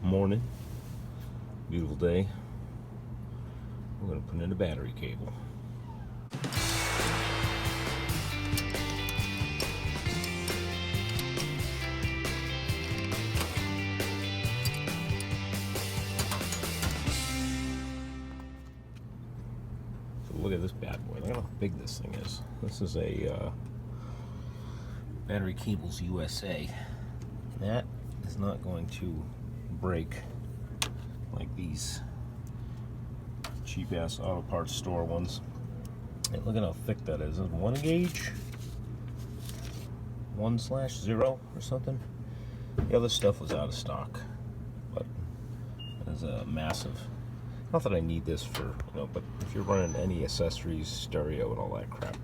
morning, beautiful day. We're going to put in a battery cable. So look at this bad boy. Look at how big this thing is. This is a Battery Cables USA. That is not going to break like these cheap ass auto parts store ones. And look at how thick that is. It's 1 gauge, 1/0 or something. The other stuff was out of stock, but it's a massive. Not that I need this for, but if you're running any accessories, stereo, and all that crap.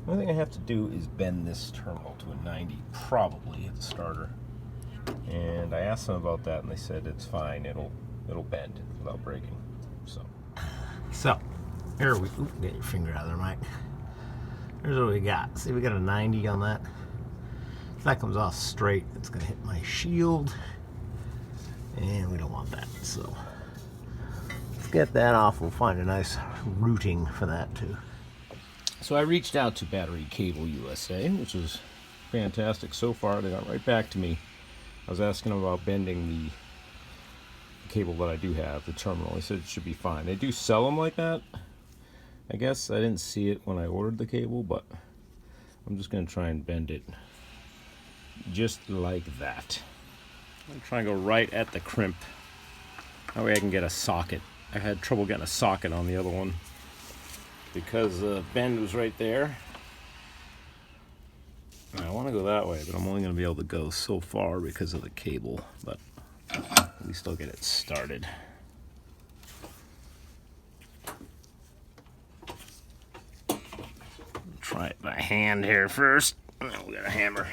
The only thing I have to do is bend this terminal to a 90, probably at the starter. And I asked them about that, and they said it's fine. It'll bend without breaking. So here we get your finger out of there, Mike. Here's what we got. See, we got a 90 on that. If that comes off straight, it's gonna hit my shield, and we don't want that. So let's get that off. We'll find a nice routing for that too. So I reached out to Battery Cable USA, which was fantastic so far. They got right back to me. I was asking them about bending the cable that I do have, the terminal. They said it should be fine. They do sell them like that. I guess I didn't see it when I ordered the cable, but I'm just going to try and bend it just like that. I'm going to try and go right at the crimp. That way I can get a socket. I had trouble getting a socket on the other one because the bend was right there. I want to go that way, but I'm only going to be able to go so far because of the cable, but at least I'll get it started. Try it by hand here first, and then we got a hammer.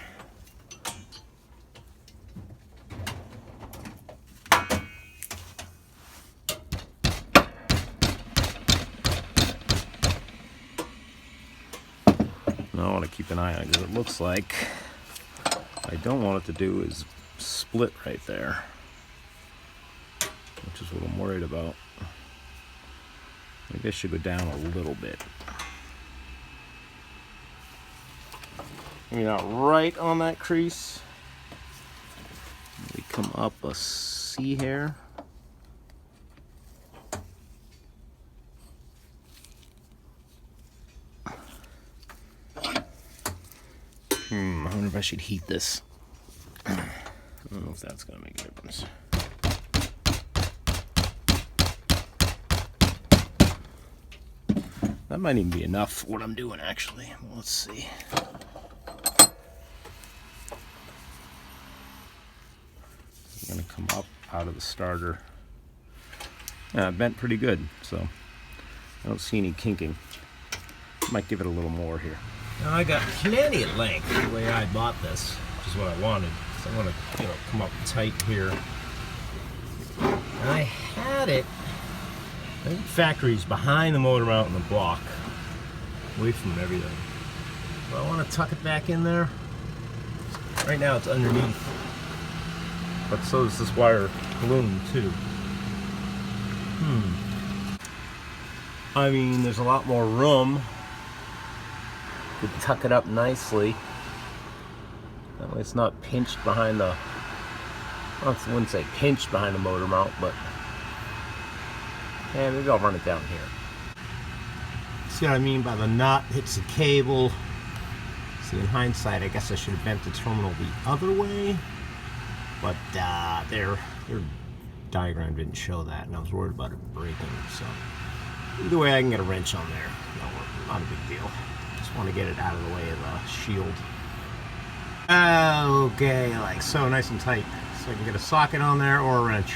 Now I want to keep an eye on it because it looks like what I don't want it to do is split right there, which is what I'm worried about. Maybe I should go down a little bit. Maybe not right on that crease. We come up a C hair. I wonder if I should heat this. I don't know if that's going to make a difference. That might even be enough for what I'm doing, actually. Well, let's see. I'm going to come up out of the starter. Yeah, it bent pretty good, so I don't see any kinking. Might give it a little more here. Now I got plenty of length the way I bought this, which is what I wanted. So I want to, come up tight here. And I had it. I think factory's behind the motor mount and the block, away from everything. But I want to tuck it back in there. Right now it's underneath, but so is this wire balloon too. I mean, there's a lot more room. You could tuck it up nicely. That way it's not pinched behind the, I wouldn't say pinched behind the motor mount, but yeah, maybe I'll run it down here. See what I mean by the nut hits the cable. See, in hindsight, I guess I should have bent the terminal the other way, but their diagram didn't show that, and I was worried about it breaking. So either way, I can get a wrench on there. No, not a big deal. Just want to get it out of the way of the shield. Okay, like so, nice and tight. So I can get a socket on there or a wrench.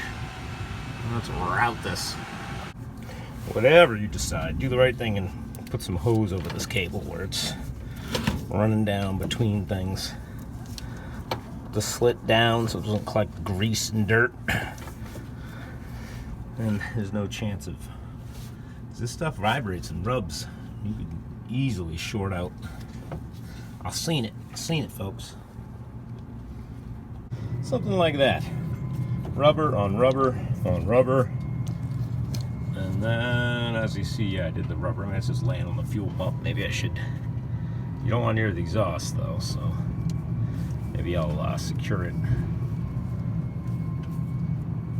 Let's route this. Whatever you decide, do the right thing and put some hose over this cable where it's running down between things. The slit down so it doesn't collect grease and dirt. And there's no chance of, this stuff vibrates and rubs. You could easily short out. I've seen it, folks. Something like that. rubber on rubber on rubber. And then, as you see, yeah, I did the rubber. I mean, it's just laying on the fuel pump. Maybe I should... You don't want near the exhaust, though, so... Maybe I'll secure it.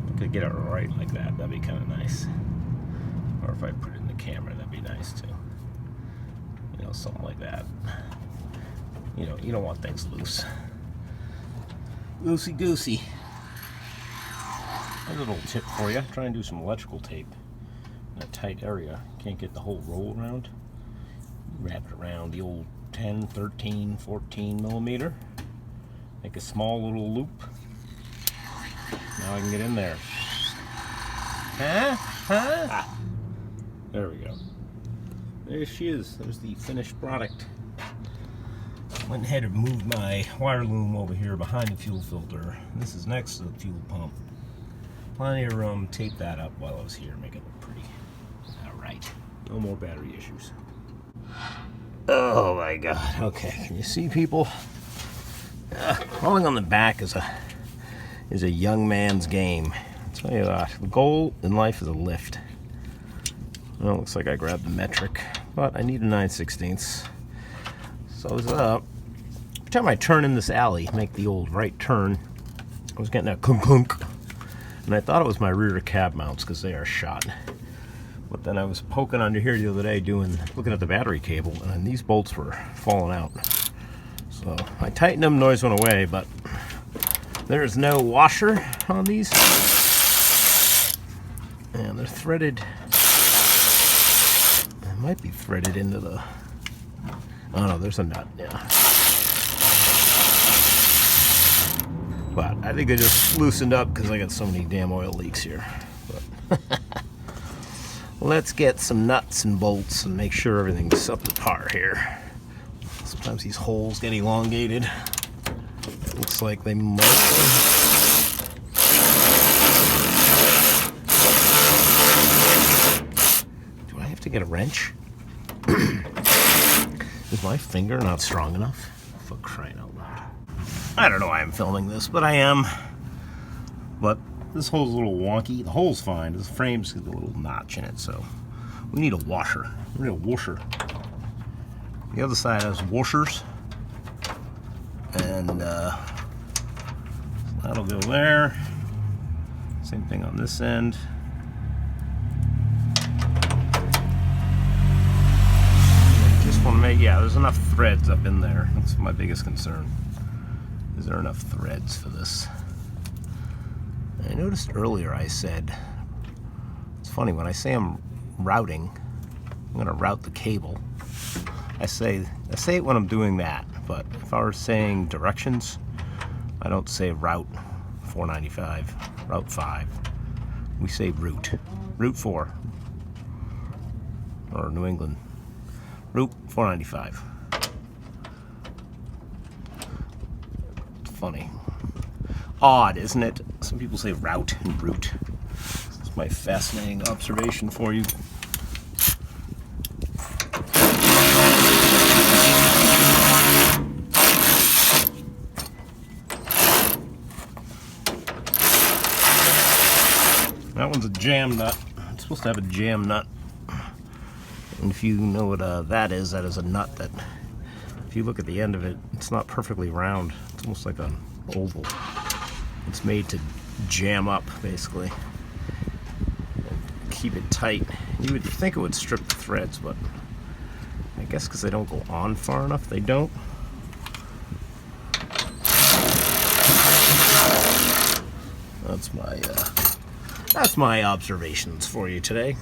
I could get it right like that. That'd be kind of nice. Or if I put it in the camera, that'd be nice, too. You know, something like that. You know, you don't want things loose. Loosey-goosey. A little tip for you. Try and do some electrical tape in a tight area. Can't get the whole roll around. Wrap it around the old 10, 13, 14 millimeter. Make a small little loop. Now I can get in there. Huh? Ah. There we go. There she is. There's the finished product. Went ahead and moved my wire loom over here behind the fuel filter. This is next to the fuel pump. Plenty of room. Tape that up while I was here. Make it look pretty. Alright. No more battery issues. Oh my god. Okay. Can you see, people? Crawling on the back is a young man's game. I'll tell you that. The goal in life is a lift. Well, it looks like I grabbed the metric, but I need a 9/16. So every time I turn in this alley, make the old right turn, I was getting a clunk clunk, and I thought it was my rear cab mounts because they are shot. But then I was poking under here the other day looking at the battery cable, and these bolts were falling out. So I tightened them, noise went away, but there is no washer on these. And they're threaded. They might be threaded into the... Oh no, there's a nut, yeah. But I think they just loosened up because I got so many damn oil leaks here. But let's get some nuts and bolts and make sure everything's up to par here. Sometimes these holes get elongated. Looks like they might. Do I have to get a wrench? Is my finger not strong enough? For crying out loud. I don't know why I'm filming this, but I am. But this hole's a little wonky. The hole's fine. The frame's got a little notch in it, so we need a washer. We need a washer. The other side has washers, and that'll go there. Same thing on this end. Just want to make, yeah, there's enough threads up in there. That's my biggest concern. Is there enough threads for this? I noticed earlier I said, it's funny, when I say I'm routing, I'm going to route the cable. I say it when I'm doing that, but if I were saying directions, I don't say route 495, route 5. We say route 4, or New England, route 495. It's funny. Odd, isn't it? Some people say route and route. That's my fascinating observation for you. That one's a jam nut. It's supposed to have a jam nut. And if you know what that is a nut that, if you look at the end of it, it's not perfectly round. It's almost like an oval. It's made to jam up, basically. And keep it tight. You would think it would strip the threads, but I guess because they don't go on far enough, they don't. That's my observations for you today.